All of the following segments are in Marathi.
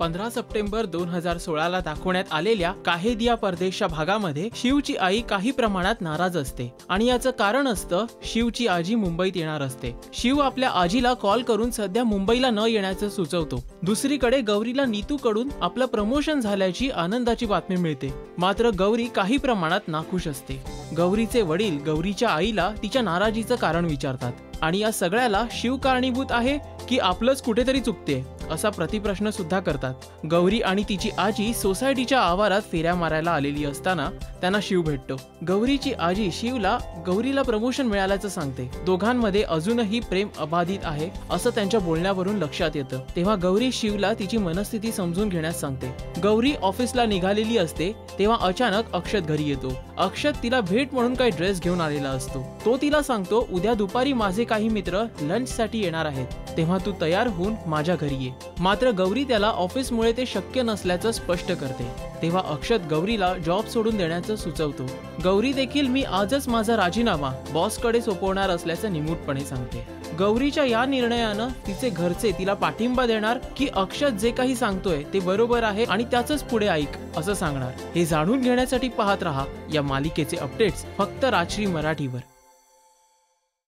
15 सप्टेंबर 2016 ला दाखवण्यात आलेल्या काहेदिया परदेशच्या भागामध्ये शिवची आई काही प्रमाणात नाराज असते आणि याचं कारण असतं शिवची आजी मुंबईत येणार असते। शिव आपल्या आजीला कॉल करून सध्या मुंबईला न येण्याचं सुचवतो। दुसरीकडे गौरीला नीतूकडून आपलं प्रमोशन झाल्याची आनंदाची बातमी मिळते, मात्र गौरी काही प्रमाणात नाखुश असते। गौरीचे वडील गौरीच्या आईला तिच्या नाराजीचं कारण विचारतात आणि या सगळ्याला शिव कारणीभूत आहे की आपलंच कुठेतरी चुकते असा प्रतिप्रश्न सुद्धा करतात। गौरी आणि तिची आजी सोसायटीच्या आवारात फेऱ्या मारायला आलेली असताना त्यांना शिव भेटतो। गौरीची आजी शिवला गौरीला प्रमोशन मिळाल्याचं सांगते। दोघांमध्ये अजूनही प्रेम अबाधित आहे असं त्यांच्या बोलण्यावरून लक्षात येतं। तेव्हा गौरी शिवला तिची मनस्थिती समजून घेण्यास सांगते। गौरी ऑफिसला निघालेली असते तेव्हा अचानक अक्षत घरी येतो। अक्षत तिला भेट म्हणून काही ड्रेस घेऊन आलेला असतो। तो तिला सांगतो उद्या दुपारी माझे काही मित्र लंच साठी येणार आहेत, तेव्हा तू तयार होऊन माझ्या घरी ये। मात्र गौरी त्याला ऑफिसमुळे ते शक्य नसल्याचं स्पष्ट करते। तेव्हा अक्षत गौरीला जॉब सोडून देण्याचं सुचवतो। गौरी देखील मी आजच माझा राजीनामा बॉसकडे सोपवणार असल्याचं निमूटपणे सांगते। गौरीच्या या निर्णयानं तिचे घरचे तिला पाठिंबा देणार की अक्षत जे काही सांगतोय ते बरोबर आहे आणि त्याचंच पुढे ऐक असं सांगणार, हे जाणून घेण्यासाठी पाहत रहा या मालिकेचे अपडेट्स फक्त राजश्री मराठीवर।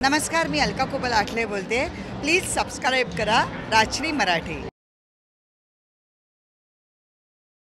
नमस्कार, मी अलका कोमल आठले बोलते। प्लीज सबस्क्राइब करा राजश्री मराठी।